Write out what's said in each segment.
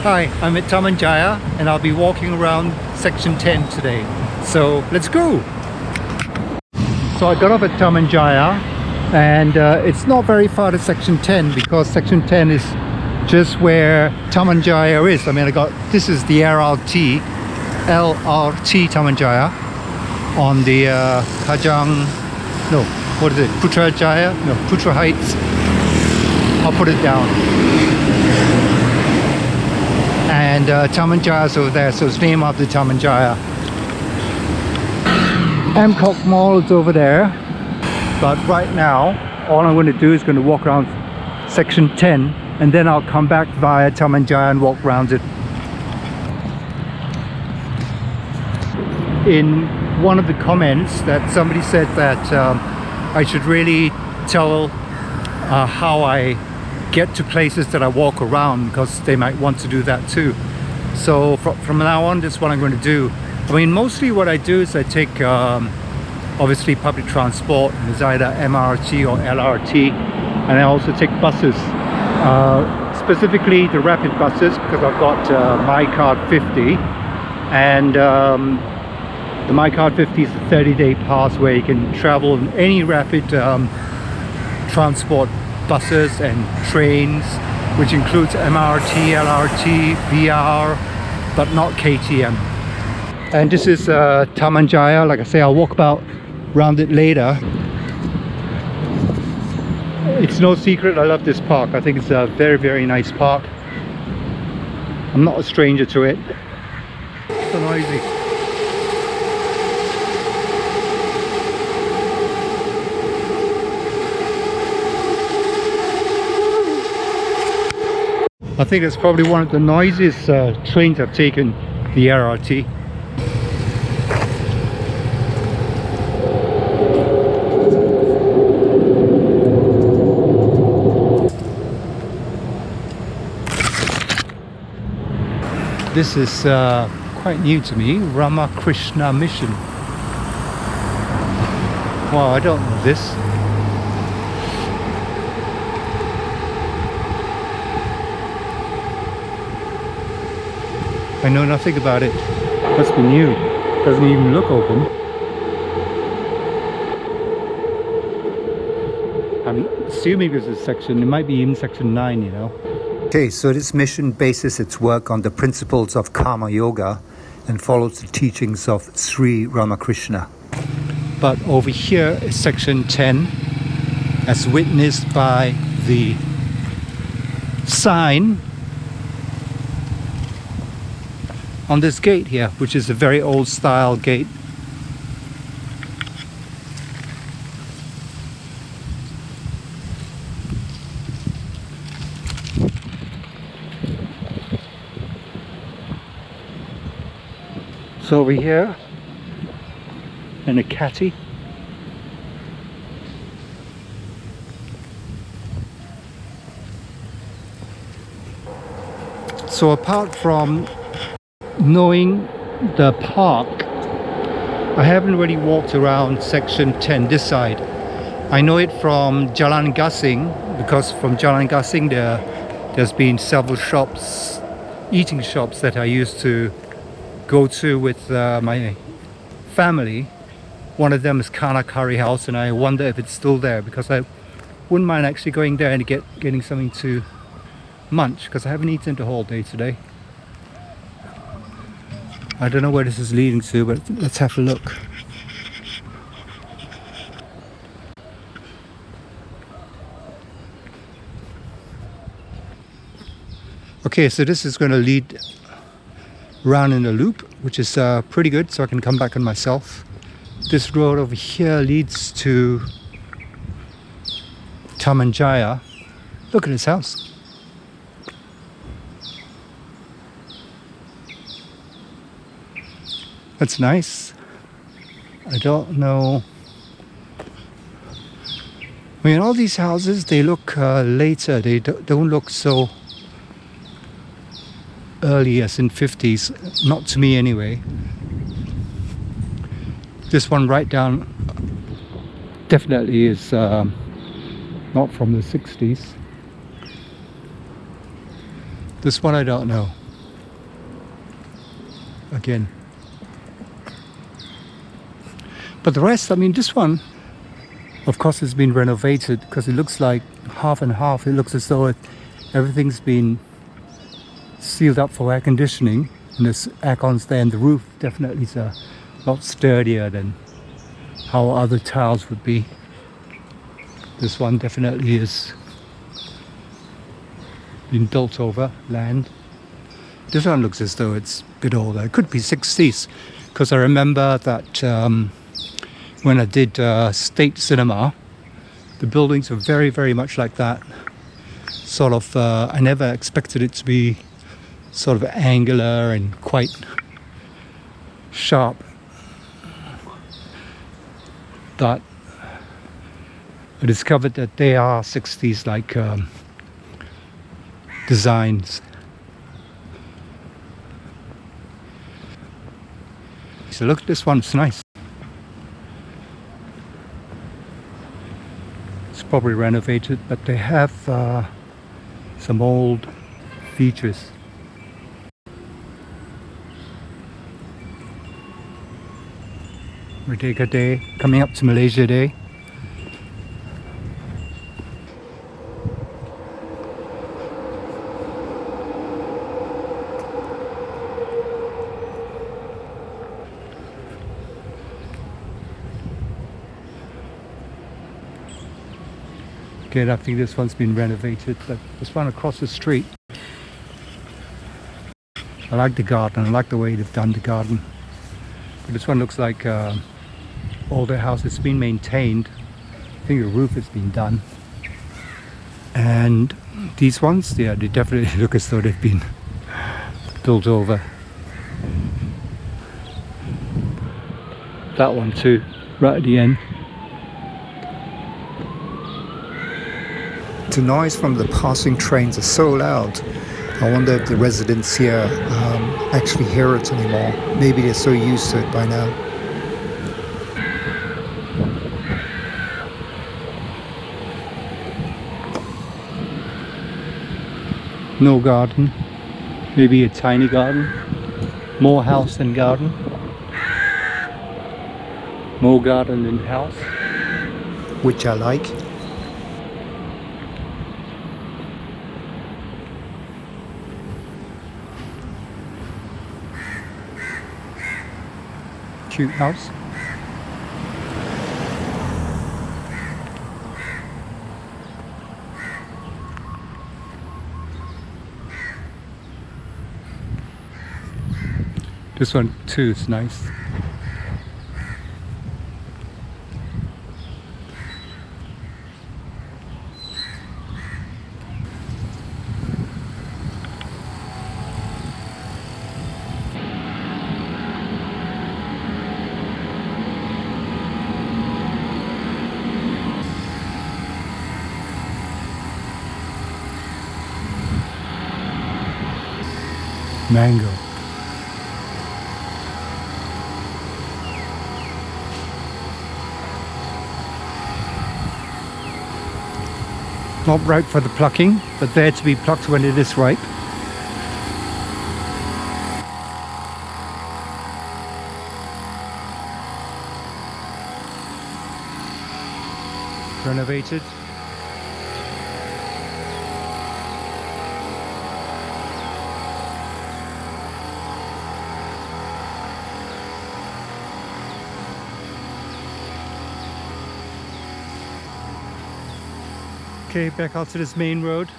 Hi, I'm at Taman Jaya and I'll be walking around Section 10 today. So let's go! So I got off at Taman Jaya and it's not very far to Section 10 because Section 10 is just where Taman Jaya is. I mean, this is the LRT Taman Jaya on the Putra Jaya? No, Putra Heights. I'll put it down. And Taman Jaya is over there, so it's named after Taman Jaya. Amcock Mall is over there, but right now all I'm going to do is going to walk around Section 10 and then I'll come back via Taman Jaya and walk around it. In one of the comments that somebody said that I should really tell how I get to places that I walk around because they might want to do that too. So from now on, this is what I'm going to do. I mean, mostly what I do is I take obviously public transport. It's either MRT or LRT, and I also take buses, specifically the rapid buses, because I've got My Card 50, and the My Card 50 is a 30-day pass where you can travel in any rapid transport buses and trains, which includes MRT, LRT, VR, but not KTM. And this is Taman Jaya. Like I say, I'll walk about around it later. It's no secret I love this park. I think it's a very, very nice park. I'm not a stranger to it. It's so noisy. I think it's probably one of the noisiest trains I've taken, the LRT. This is quite new to me, Ramakrishna Mission. Wow, I don't know this. I know nothing about it. Must be new. Doesn't even look open. I'm assuming this is section, it might be even section 9, you know. Okay, so this mission bases its work on the principles of Karma Yoga and follows the teachings of Sri Ramakrishna. But over here is section 10, as witnessed by the sign on this gate here, which is a very old style gate. So over here, and a catty. So apart from knowing the park, I haven't really walked around section 10 this side. I know it from Jalan Gasing because from Jalan Gasing there's been several shops, eating shops that I used to go to with my family. One of them is Kana Curry House, and I wonder if it's still there because I wouldn't mind actually going there and getting something to munch because I haven't eaten the whole day today. I don't know where this is leading to, but let's have a look. Okay, so this is going to lead around in a loop, which is pretty good, so I can come back on myself. This road over here leads to Taman Jaya. Look at this house. That's nice. I don't know. I mean, all these houses, they look later. They don't look so early as in 50s. Not to me anyway. This one right down definitely is not from the 60s. This one I don't know. again. But the rest, I mean, this one, of course, has been renovated because it looks like half and half. It looks as though everything's been sealed up for air conditioning, and there's aircons there, and the roof definitely is a lot sturdier than how other tiles would be. This one definitely is been built over land. This one looks as though it's a bit older. It could be 60s, because I remember that when I did State Cinema, the buildings were very, very much like that. Sort of, I never expected it to be sort of angular and quite sharp. But I discovered that they are 60s like designs. So look, this one's nice. It's probably renovated, but they have some old features. Merdeka Day, coming up to Malaysia Day. Again, I think this one's been renovated, but this one across the street, I like the garden. I like the way they've done the garden. But this one looks like older house. It's been maintained. I think the roof has been done. And these ones, yeah, they definitely look as though they've been built over. That one too, right at the end. The noise from the passing trains is so loud. I wonder if the residents here actually hear it anymore. Maybe they're so used to it by now. No garden. Maybe a tiny garden. More house than garden. More garden than house. Which I like. Cute house. This one too is nice. Mango. Not ripe for the plucking, but there to be plucked when it is ripe. Renovated. Okay, back out to this main road.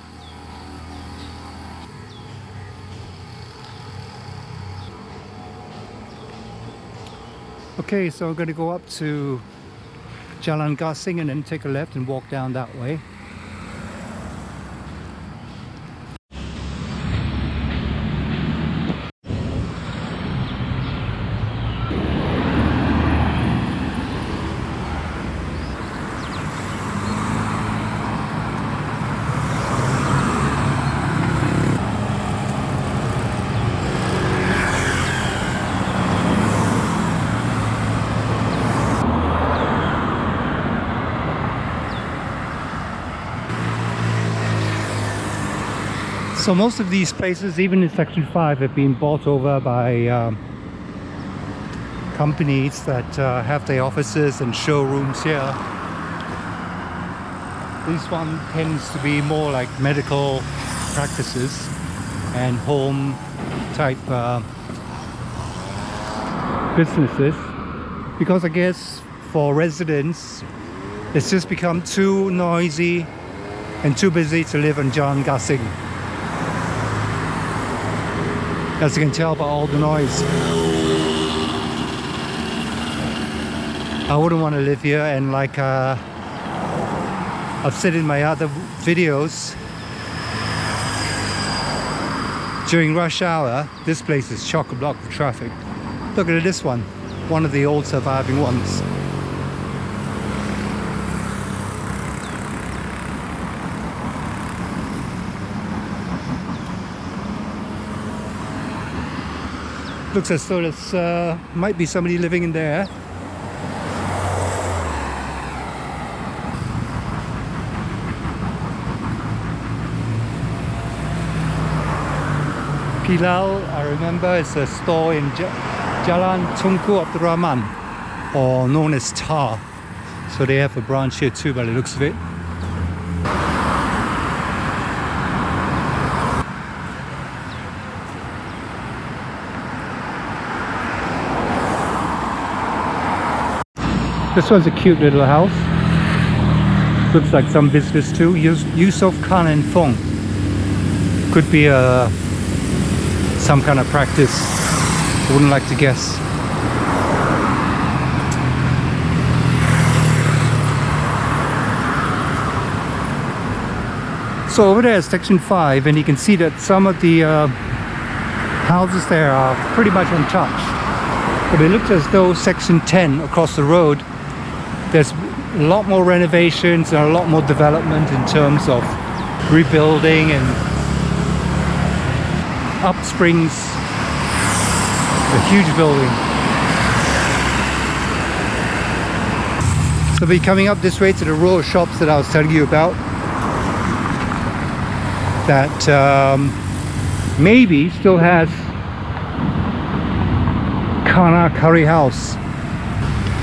Okay, so I'm going to go up to Jalan Gasing and then take a left and walk down that way. So most of these places, even in Section 5, have been bought over by companies that have their offices and showrooms here. This one tends to be more like medical practices and home type businesses, because I guess for residents it's just become too noisy and too busy to live in Jalan Gasing. As you can tell by all the noise. I wouldn't want to live here, and like I've said in my other videos, during rush hour this place is chock-a-block with traffic. Look at this one of the old surviving ones. Looks as though there's might be somebody living in there. Pilal, I remember, is a store in Jalan Tunku Abdul Rahman, or known as nThere. So they have a branch here too by the looks of it. This one's a cute little house. Looks like some business too. Yusuf Khan and Fong. Could be some kind of practice. I wouldn't like to guess. So over there is section 5, and you can see that some of the houses there are pretty much untouched. But it looks as though section 10 across the road, there's a lot more renovations and a lot more development in terms of rebuilding and upsprings. A huge building. So we're coming up this way to the row of shops that I was telling you about, that maybe still has Kaka Curry House.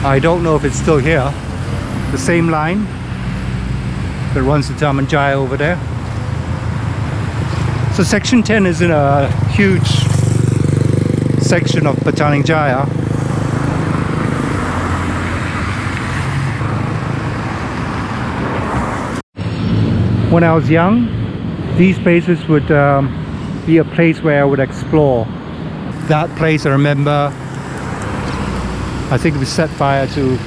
I don't know if it's still here. The same line that runs to Taman Jaya over there. So section 10 is in a huge section of Petaling Jaya. When I was young, these places would be a place where I would explore. That place, I remember, I think we set fire to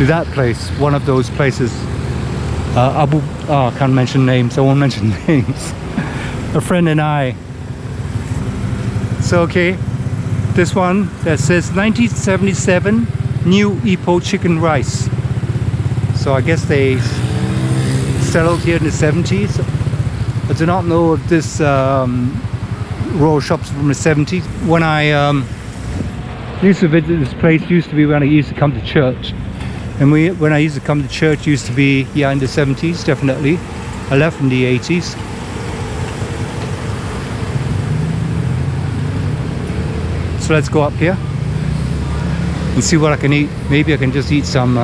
that place, one of those places. I can't mention names, I won't mention names. A friend and I. So okay, this one that says 1977 new Ipoh chicken rice. So I guess they settled here in the 70s. I do not know if this row of shops from the 70s. When I used to visit this place, used to be when I used to come to church. And when I used to come to church, used to be, yeah, in the 70s, definitely. I left in the 80s. So let's go up here and see what I can eat. Maybe I can just eat some,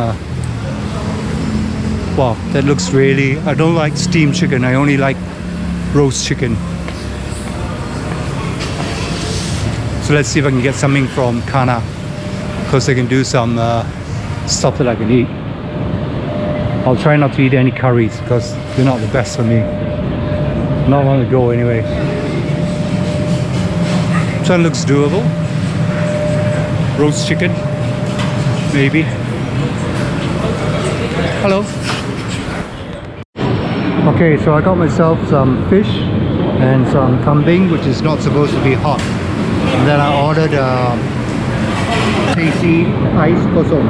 wow, that looks really, I don't like steamed chicken, I only like roast chicken. So let's see if I can get something from Kelana, because they can do some stuff that I can eat. I'll try not to eat any curries because they're not the best for me. Not long to go anyway. So it looks doable. Roast chicken, maybe. Hello. Okay, so I got myself some fish and some kambing, which is not supposed to be hot. And then I ordered tasty ice kosong.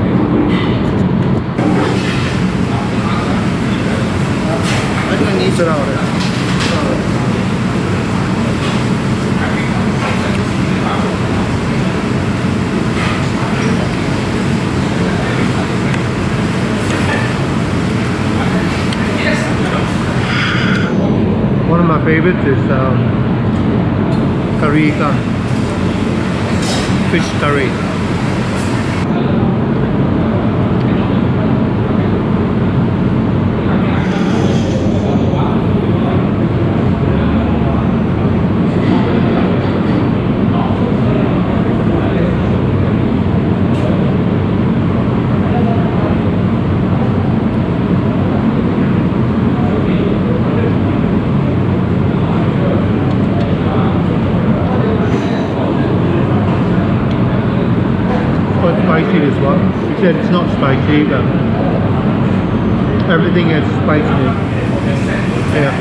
One of my favorites is curry ikan, fish curry. spicy, this one. He said it's not spicy, but everything is spicy. Yeah.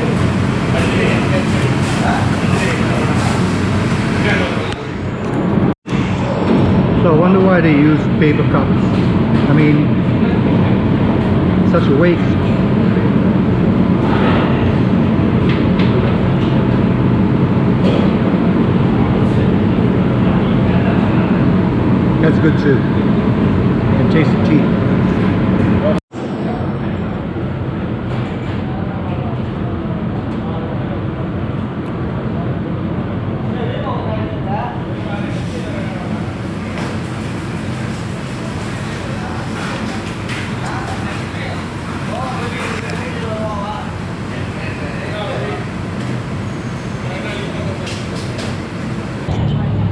So I wonder why they use paper cups. I mean, such a waste. That's good too. You can taste the tea.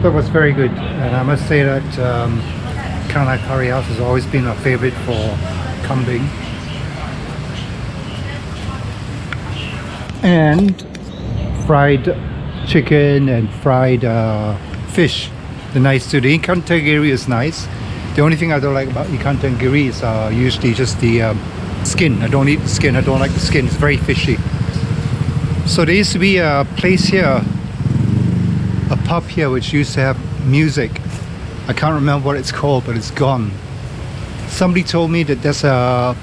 That was very good, and I must say that Kelana curry house has always been a favorite for kambing. And fried chicken and fried fish, the nice too. The ikan tenggiri is nice. The only thing I don't like about ikan tenggiri is usually just the skin. I don't eat the skin. I don't like the skin. It's very fishy. So there used to be a place here, a pub here, which used to have music. I can't remember what it's called, but it's gone. Somebody told me that there's a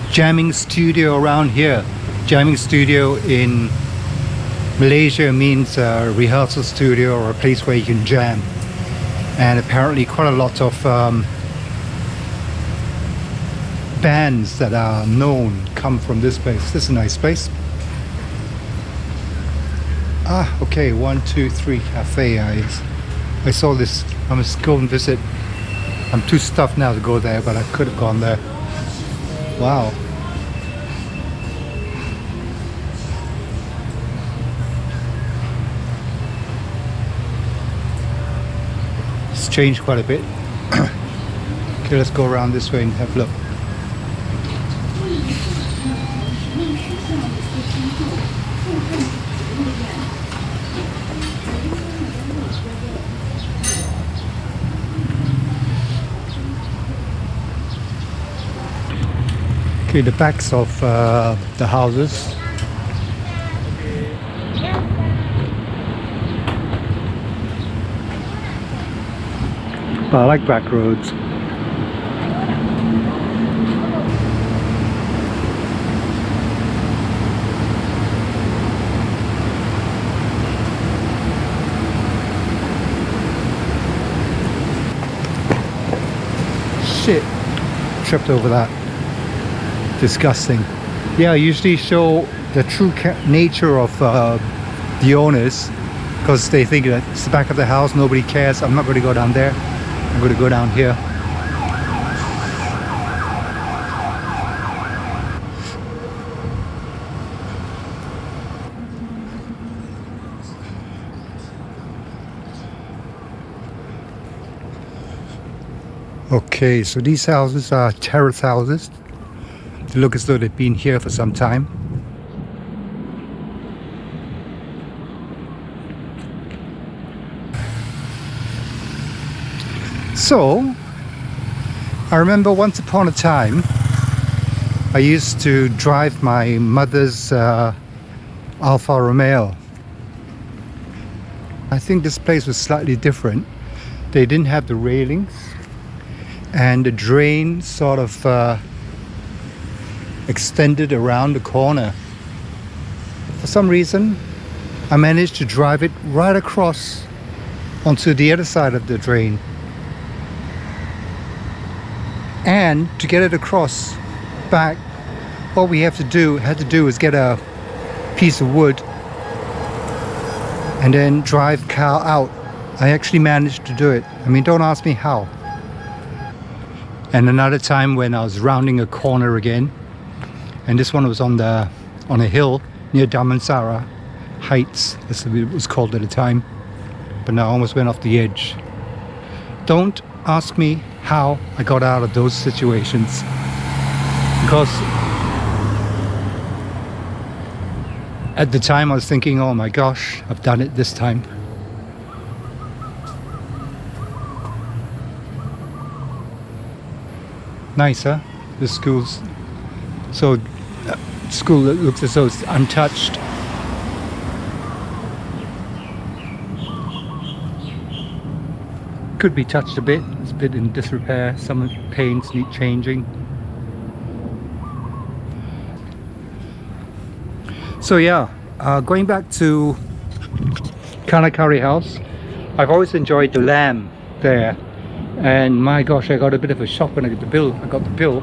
jamming studio around here. Jamming studio in Malaysia means a rehearsal studio or a place where you can jam. And apparently quite a lot of bands that are known come from this place. This is a nice place. Ah, okay, 1, 2, 3 cafe. I saw this. I must go and visit. I'm too stuffed now to go there, but I could have gone there. Wow. It's changed quite a bit. Okay, let's go around this way and have a look. Okay, the backs of the houses. But I like back roads. Shit, tripped over that. Disgusting. Yeah, I usually show the true nature of the owners, because they think that it's the back of the house, nobody cares. I'm not going to go down there. I'm going to go down here. Okay, so these houses are terrace houses. They look as though they've been here for some time. So, I remember once upon a time, I used to drive my mother's Alfa Romeo. I think this place was slightly different. They didn't have the railings, and the drain sort of extended around the corner. For some reason, I managed to drive it right across onto the other side of the drain. And to get it across back, all we had to do is get a piece of wood and then drive car out. I actually managed to do it. I mean, don't ask me how. And another time when I was rounding a corner again, and this one was on a hill near Damansara Heights, as it was called at the time, but now I almost went off the edge. Don't ask me how I got out of those situations, because at the time I was thinking, oh my gosh, I've done it this time. Nice, huh? The school's so school that looks as though it's untouched. Could be touched a bit. It's a bit in disrepair. Some of the paints need changing. So yeah, going back to Kaka Curry House, I've always enjoyed the lamb there, and my gosh, I got a bit of a shock when I got the bill.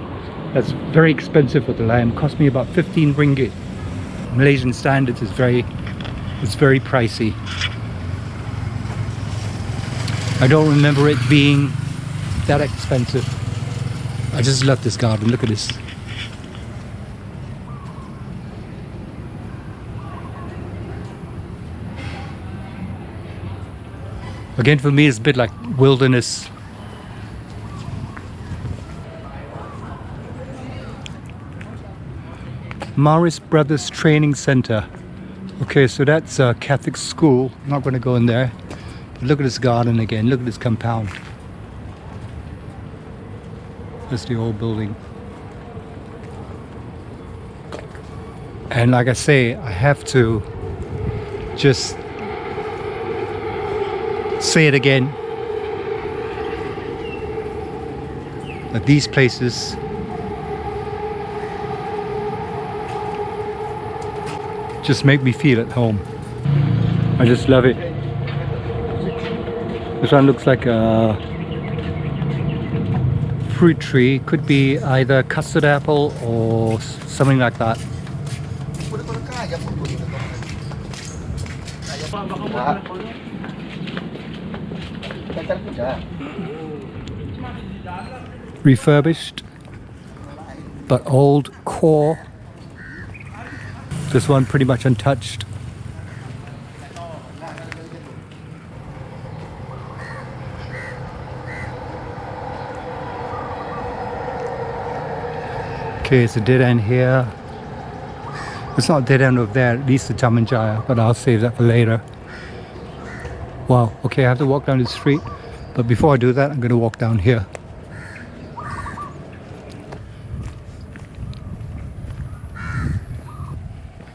That's very expensive for the lamb. Cost me about 15 ringgit. Malaysian standards is very pricey. I don't remember it being that expensive. I just love this garden. Look at this. Again, for me, it's a bit like wilderness. Maris Brothers Training Center. Okay, so that's a Catholic school. I'm not going to go in there. But look at this garden again. Look at this compound. That's the old building. And like I say, I have to just say it again, that these places just make me feel at home. I just love it. This one looks like a fruit tree. Could be either custard apple or something like that. Refurbished, but old core. This one pretty much untouched. Okay, it's a dead end here. It's not a dead end over there, at least the Taman Jaya, but I'll save that for later. Wow, okay, I have to walk down the street, but before I do that, I'm going to walk down here.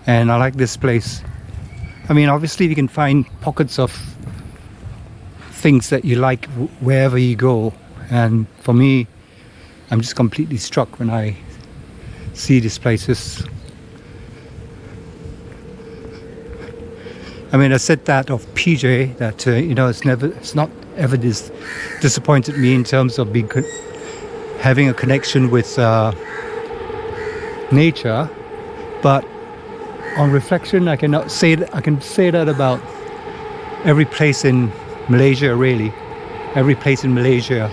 And I like this place. I mean, obviously you can find pockets of things that you like wherever you go, and for me, I'm just completely struck when I see these places. I mean, I said that of PJ, that you know, it's not ever disappointed me in terms of having a connection with nature, but on reflection, I can say that about every place in Malaysia. Really, every place in Malaysia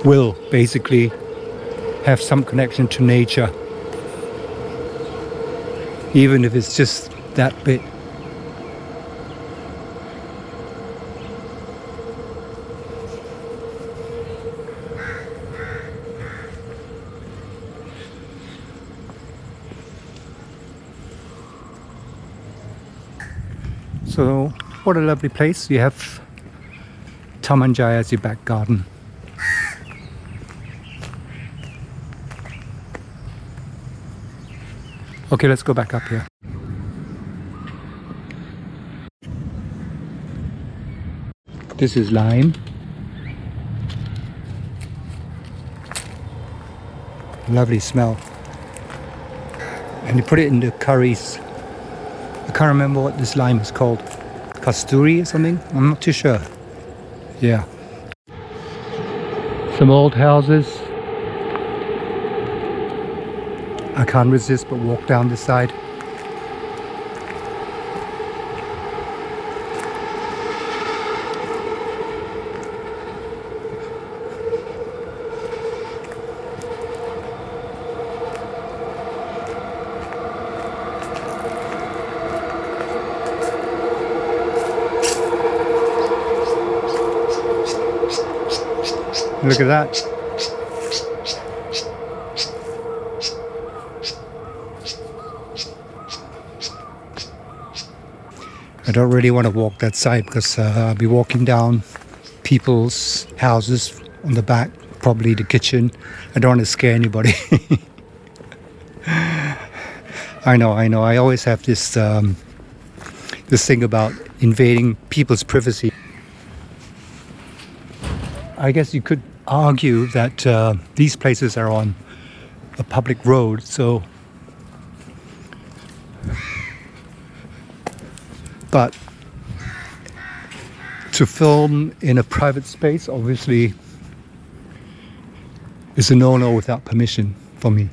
will basically have some connection to nature, even if it's just that bit. So what a lovely place. You have Taman Jaya as your back garden. Okay, let's go back up here. This is lime. Lovely smell. And you put it in the curries. I can't remember what this lime is called. Kasturi or something? I'm not too sure. Yeah. Some old houses. I can't resist but walk down this side. Look at that. I don't really want to walk that side because I'll be walking down people's houses on the back. probably the kitchen. I don't want to scare anybody. I know. I always have this this thing about invading people's privacy. I guess you could argue that these places are on a public road, so. But to film in a private space, obviously, is a no-no without permission for me.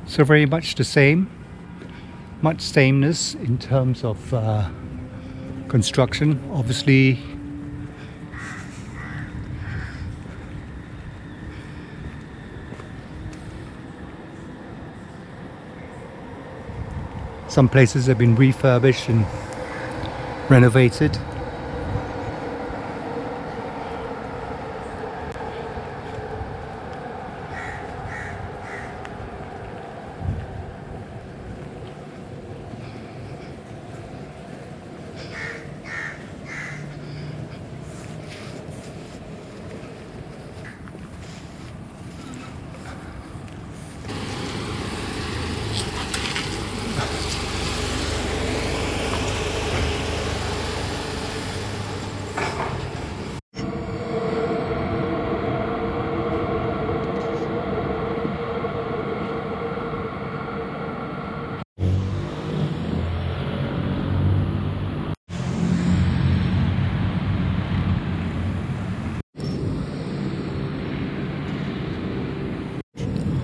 So very much the same, much sameness in terms of construction. Obviously, some places have been refurbished and renovated.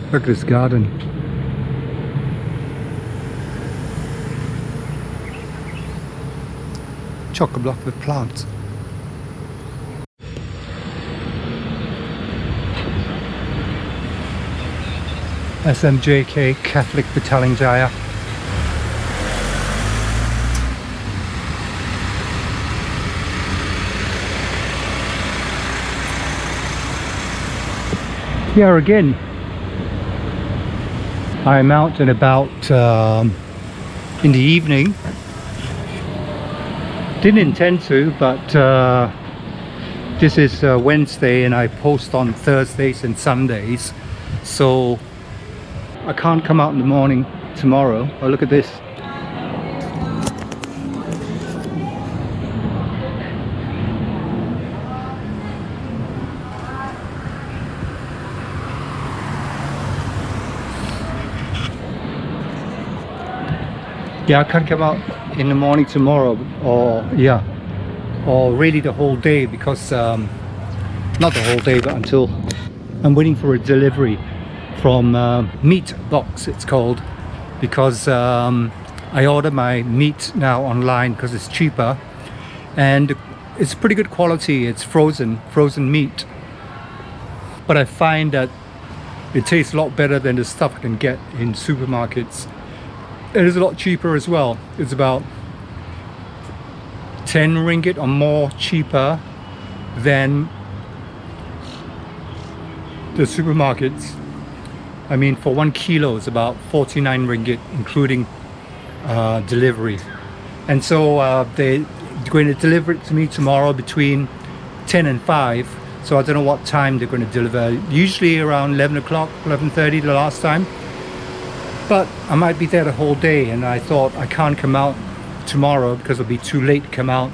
Look at this garden. Chock-a-block with plants. SMJK Catholic Petaling Jaya. Here again, I'm out and about in the evening. Didn't intend to, but this is Wednesday and I post on Thursdays and Sundays, so I can't come out in the morning tomorrow. Oh, look at this. Yeah, I can't come out in the morning tomorrow, or really the whole day, because not the whole day, but until I'm waiting for a delivery from Meat Box, it's called, because I order my meat now online because it's cheaper and it's pretty good quality. It's frozen meat, but I find that it tastes a lot better than the stuff I can get in supermarkets. It is a lot cheaper as well. It's about 10 ringgit or more cheaper than the supermarkets. I mean, for 1 kilo it's about 49 ringgit including delivery. And so they're going to deliver it to me tomorrow between 10 and 5. So I don't know what time they're going to deliver. Usually around 11 o'clock, 11:30 the last time. But I might be there the whole day, and I thought I can't come out tomorrow because it'll be too late to come out,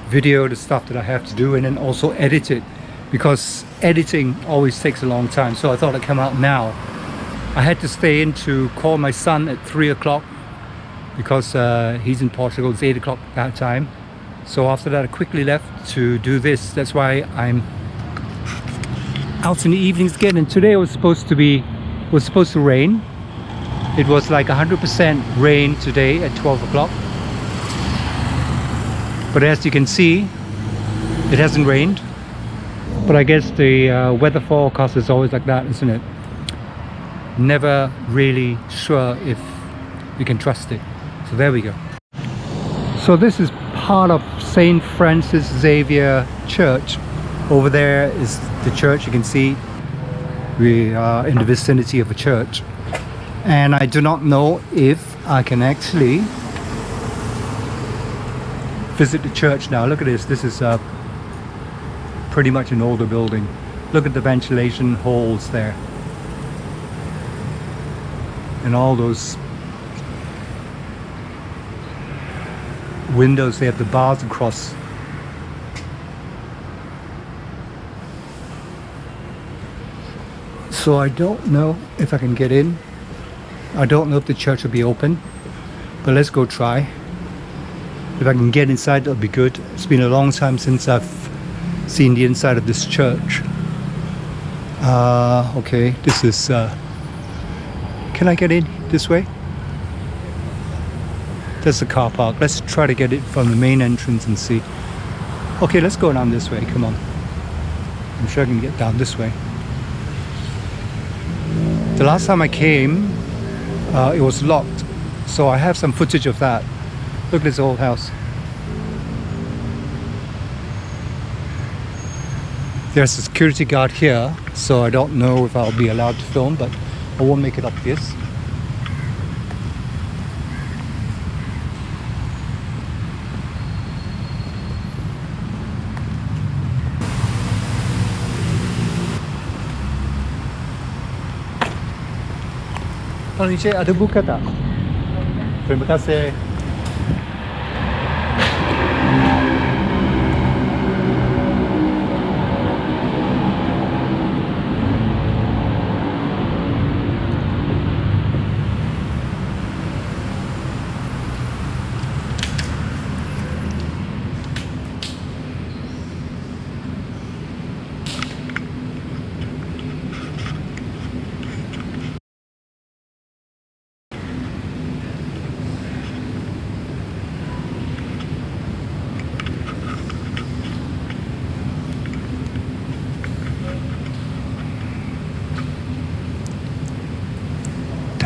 video the stuff that I have to do, and then also edit it, because editing always takes a long time. So I thought I'd come out now. I had to stay in to call my son at 3 o'clock because he's in Portugal. It's 8 o'clock that time. So after that I quickly left to do this. That's why I'm out in the evenings again. And today was supposed to rain. It was like 100% rain today at 12 o'clock. But as you can see, it hasn't rained. But I guess the weather forecast is always like that, isn't it? Never really sure if you can trust it. So there we go. So this is part of St. Francis Xavier Church. Over there is the church, you can see. We are in the vicinity of a church, and I do not know if I can actually visit the church now. Look at this. This is pretty much an older building. Look at the ventilation holes there. And all those windows, they have the bars across. So I don't know if I can get in. I don't know if the church will be open, but let's go try. If I can get inside, that'll be good. It's been a long time since I've seen the inside of this church. Okay, this is can I get in this way? There's the car park. Let's try to get it from the main entrance and see. Okay, let's go down this way. Come on. I'm sure I can get down this way. The last time I came, it was locked, so I have some footage of that. Look at this old house. There's a security guard here, so I don't know if I'll be allowed to film, but I won't make it obvious. Kalau Encik ada buka tak? Terima kasih.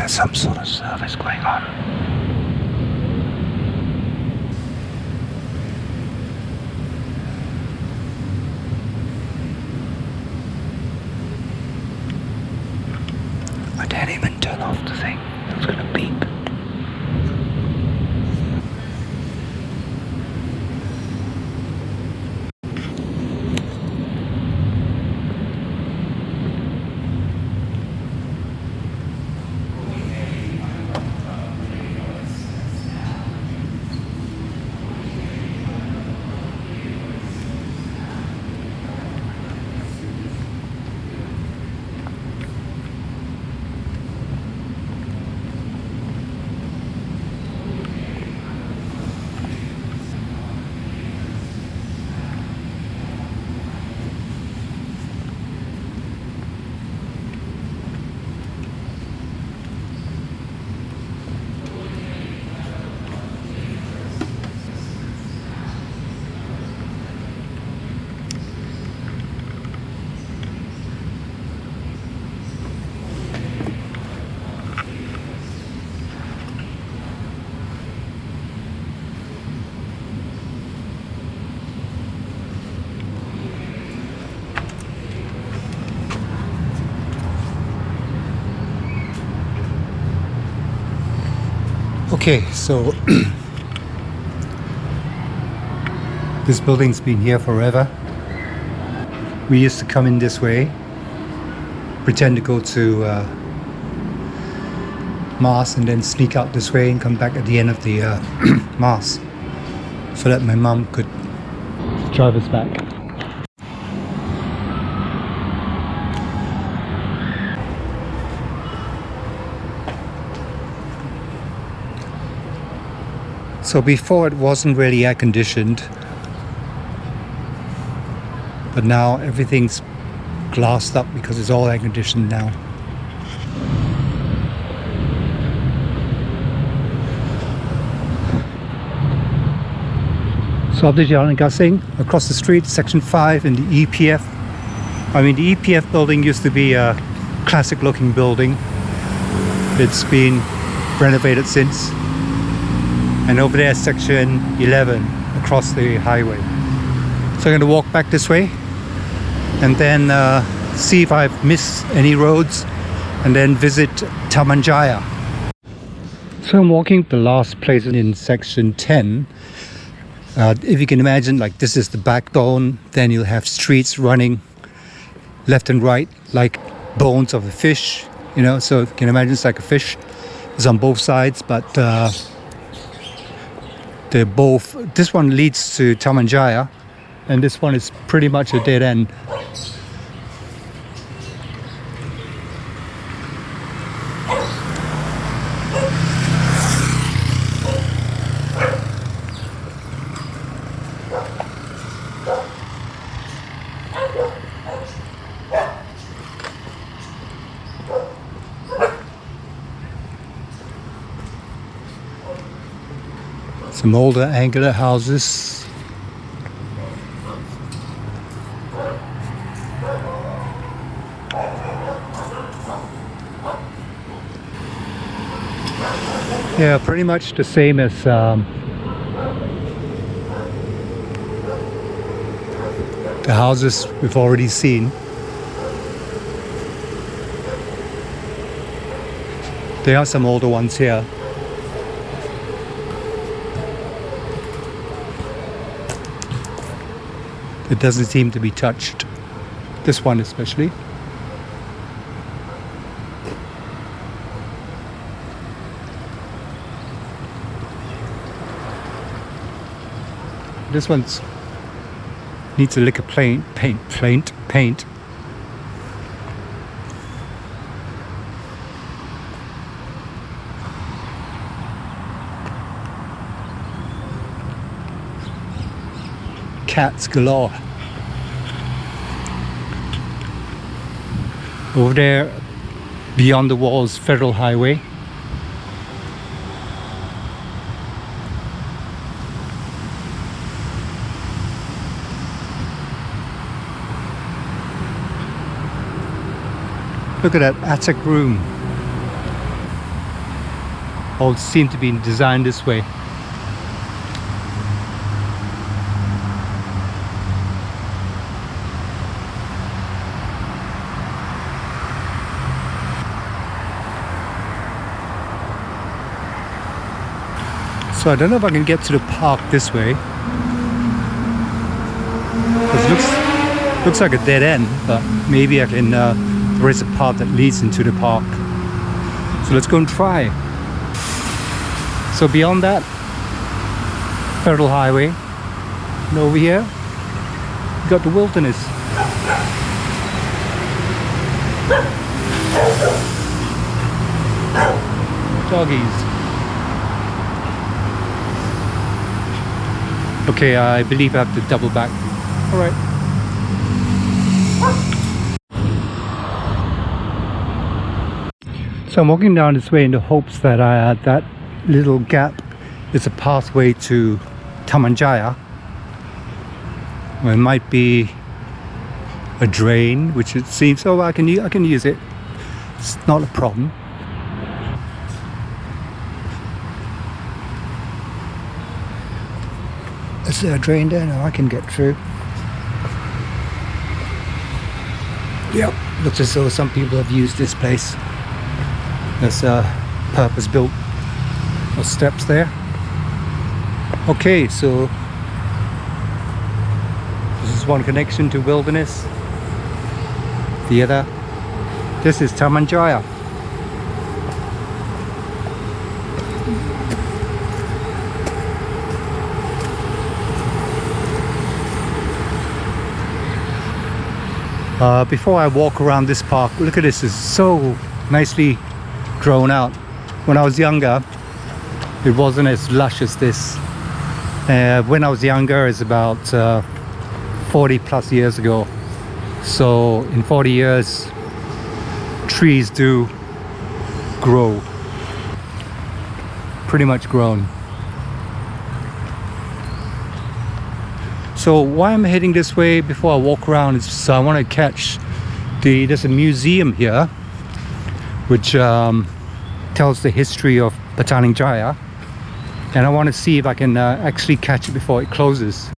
There's some sort of service going on. I didn't even turn off the thing. It's gonna beep. Okay, so this building's been here forever. We used to come in this way, pretend to go to Mass, and then sneak out this way and come back at the end of the Mass, so that my mum could drive us back. So before it wasn't really air conditioned, but now everything's glassed up because it's all air conditioned now. So up the Jalan Gasing, across the street, Section 5 and the EPF. I mean, the EPF building used to be a classic looking building. It's been renovated since. And over there, Section 11, across the highway. So I'm going to walk back this way and then see if I've missed any roads, and then visit Taman Jaya. So I'm walking the last place in Section 10. If you can imagine, like this is the backbone, then you'll have streets running left and right like bones of a fish, you know, so you can imagine it's like a fish. It's on both sides, but they're both, this one leads to Taman Jaya and this one is pretty much a dead end. Some older angular houses. Yeah, pretty much the same as the houses we've already seen. There are some older ones here. It doesn't seem to be touched. This one especially. This one's needs a lick of paint. Cats galore. Over there, beyond the walls, Federal Highway. Look at that attic room. All seem to be designed this way. So I don't know if I can get to the park this way. It looks like a dead end, but maybe I can, there is a path that leads into the park. So let's go and try. So beyond that, Federal Highway. And over here, you got the wilderness. Doggies. Okay, I believe I have to double back. All right. So I'm walking down this way in the hopes that that little gap is a pathway to Taman Jaya. Well, it might be a drain, which it seems. Oh, I can use it. It's not a problem. Is there a drain there? No, I can get through. Yep, looks as though some people have used this place. There's purpose-built steps there. Okay, so this is one connection to wilderness. The other, this is Taman Jaya. Before I walk around this park, look at this, it's so nicely grown out. When I was younger, it wasn't as lush as this. When I was younger, it's about 40 plus years ago. So in 40 years, trees do grow. Pretty much grown. So why I'm heading this way before I walk around is I want to catch there's a museum here which tells the history of Petaling Jaya, and I want to see if I can actually catch it before it closes.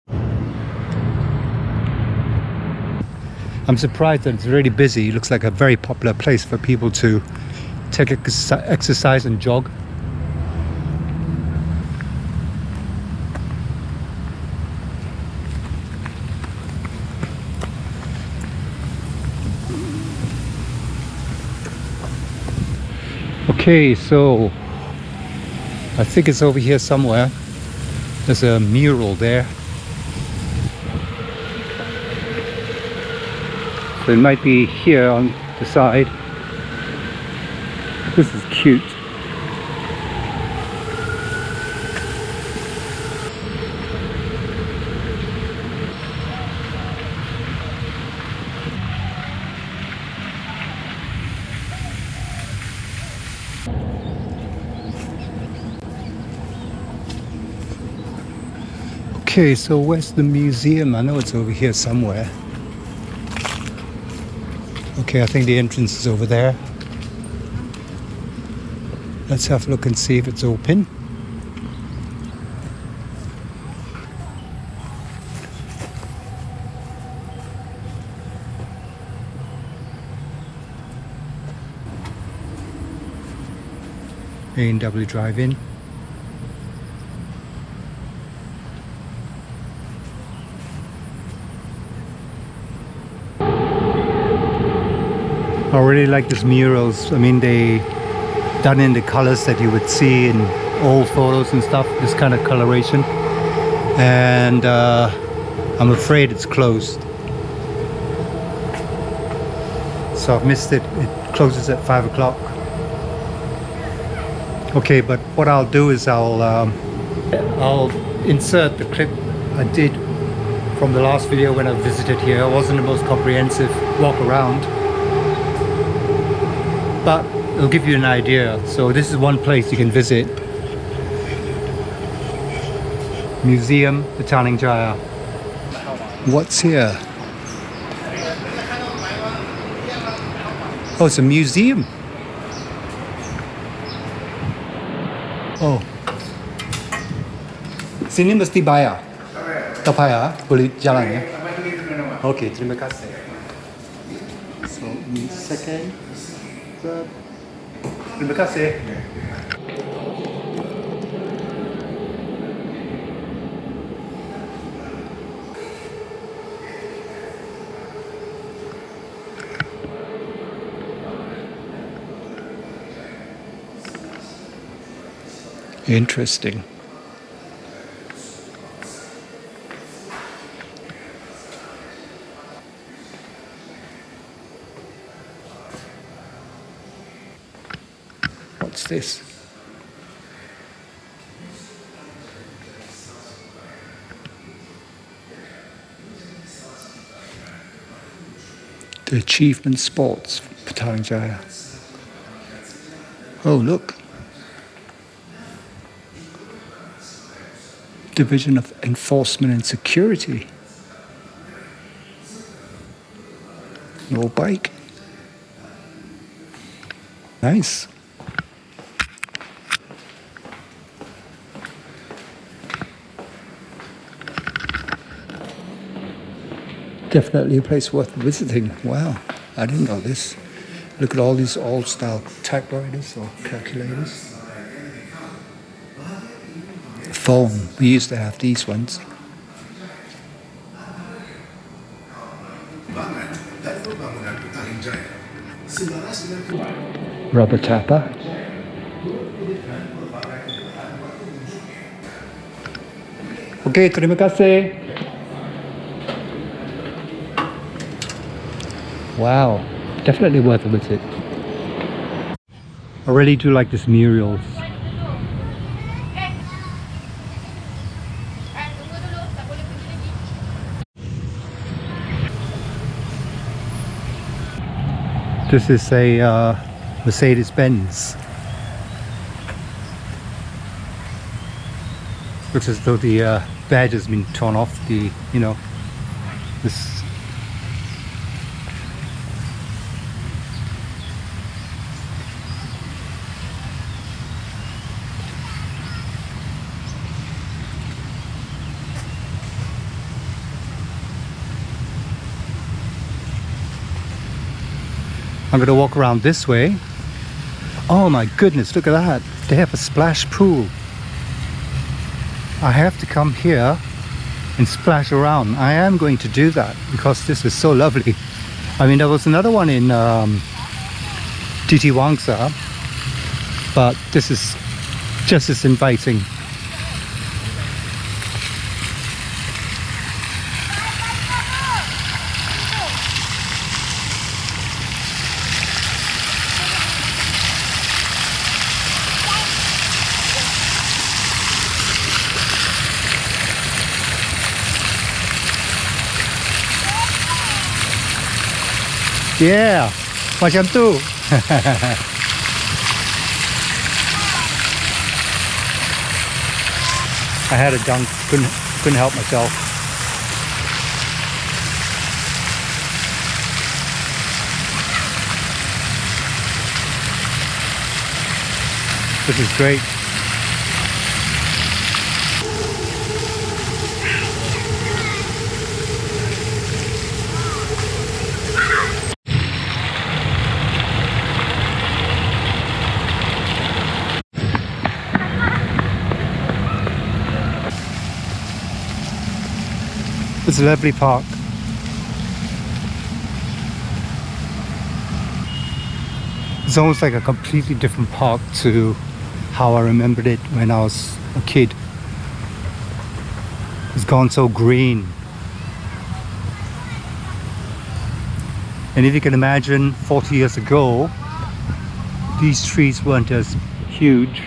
I'm surprised that it's really busy. It looks like a very popular place for people to take exercise and jog. Okay, so I think it's over here somewhere. There's a mural there. So it might be here on the side. This is cute. Okay, so where's the museum? I know it's over here somewhere. Okay, I think the entrance is over there. Let's have a look and see if it's open. A&W Drive-In. I really like these murals. I mean, they done in the colors that you would see in old photos and stuff, this kind of coloration. And I'm afraid it's closed. So I've missed it. It closes at 5 o'clock. Okay, but what I'll do is I'll insert the clip I did from the last video when I visited here. It wasn't the most comprehensive walk around, but it'll give you an idea. So this is one place you can visit. Museum, Petaling Jaya. What's here? Oh, it's a museum. Oh. Sini mesti bayar. Tak payah, boleh jalan ya. Okay, terima kasih. So, second. Terima kasih. Interesting. What's this? The Achievement Sports, Petaling Jaya. Oh, look. Division of Enforcement and Security. No bike. Nice. Definitely a place worth visiting. Wow, I didn't know this. Look at all these old-style typewriters or calculators. Phone, we used to have these ones. Rubber tapper. Okay, terima kasih. Wow, definitely worth a visit. I really do like these murals. This is a Mercedes-Benz. Looks as though the badge has been torn off the, you know, this. I'm going to walk around this way. Oh my goodness, look at that. They have a splash pool. I have to come here and splash around. I am going to do that because this is so lovely. I mean, there was another one in Titi Wangsa, but this is just as inviting. Yeah, macam tu. I had a dunk, couldn't help myself. This is great. It's a lovely park. It's almost like a completely different park to how I remembered it when I was a kid. It's gone so green. And if you can imagine 40 years ago, these trees weren't as huge.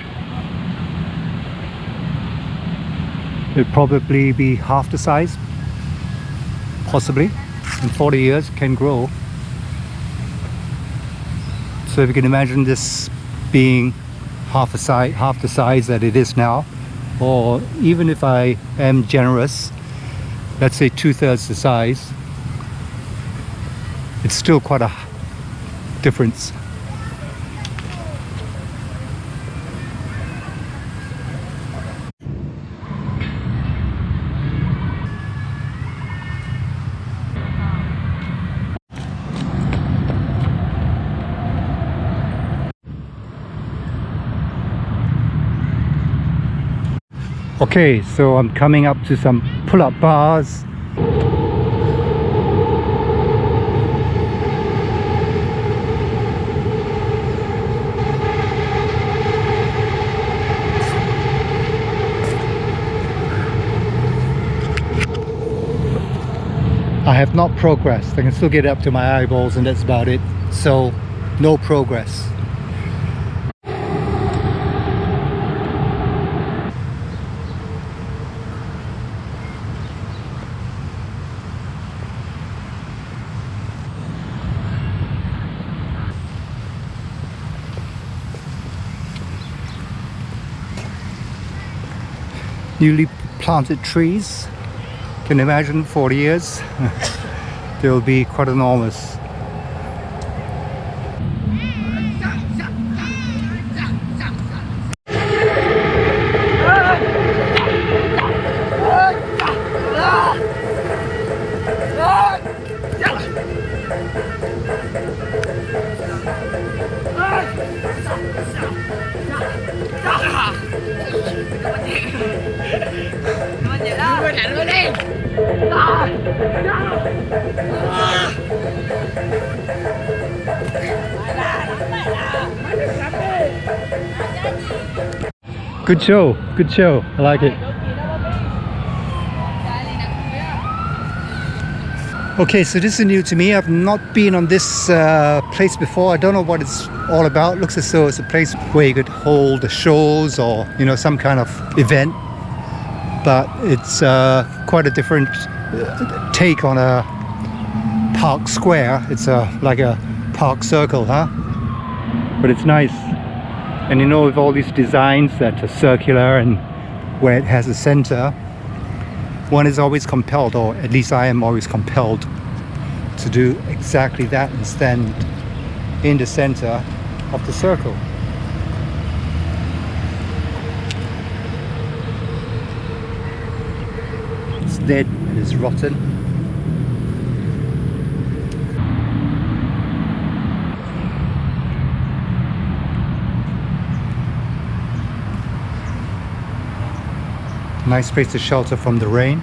It'd probably be half the size. Possibly in 40 years can grow. So if you can imagine this being half the size that it is now, or even if I am generous, let's say 2/3 the size, it's still quite a difference. Okay, so I'm coming up to some pull-up bars. I have not progressed. I can still get up to my eyeballs and that's about it. So, no progress. Newly planted trees. Can you imagine 40 years? They'll be quite enormous. Good show, good show. I like it. Okay, so this is new to me. I've not been on this place before. I don't know what it's all about. Looks as though it's a place where you could hold shows or, you know, some kind of event. But it's quite a different take on a park square. It's like a park circle, huh? But it's nice. And you know, with all these designs that are circular and where it has a center, one is always compelled, or at least I am always compelled, to do exactly that and stand in the center of the circle. It's dead, it is rotten. Nice place to shelter from the rain.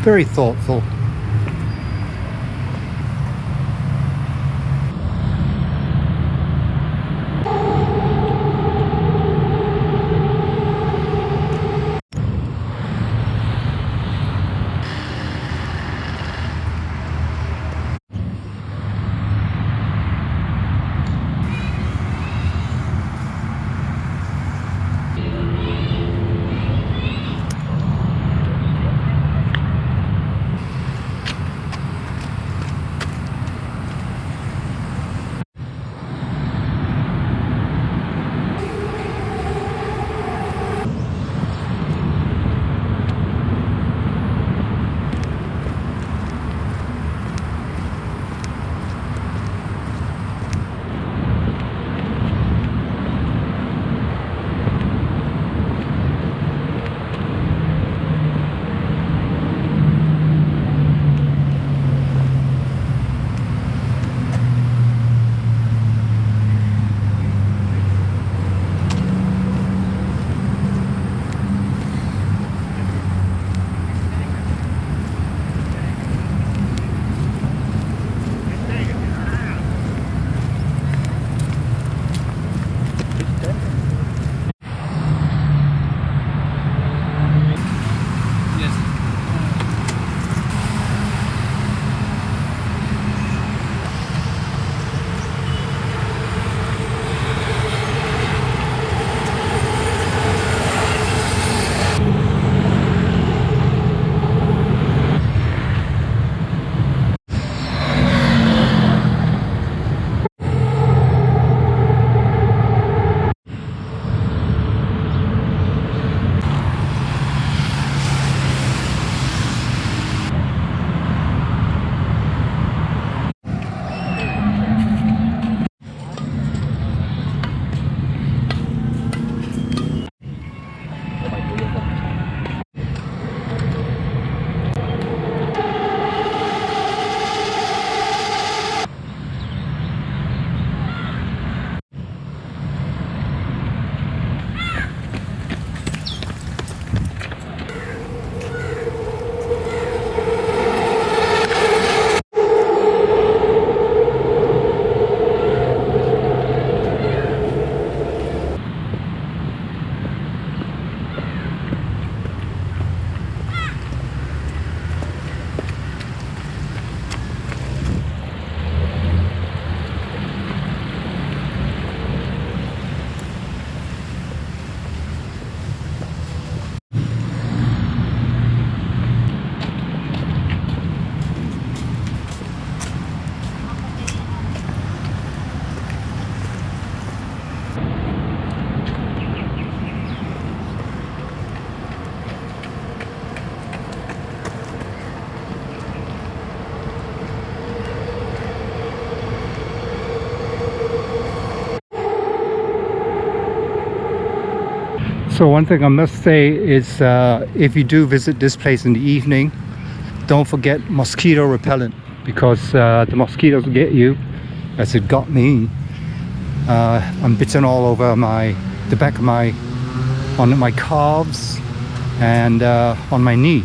Very thoughtful. So one thing I must say is if you do visit this place in the evening, don't forget mosquito repellent, because the mosquitoes will get you, as it got me. I'm bitten all over the back of on my calves and on my knee.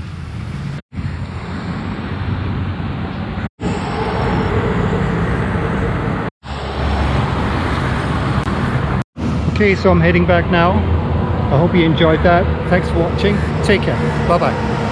Okay, so I'm heading back now. I hope you enjoyed that. Thanks for watching. Take care. Bye bye.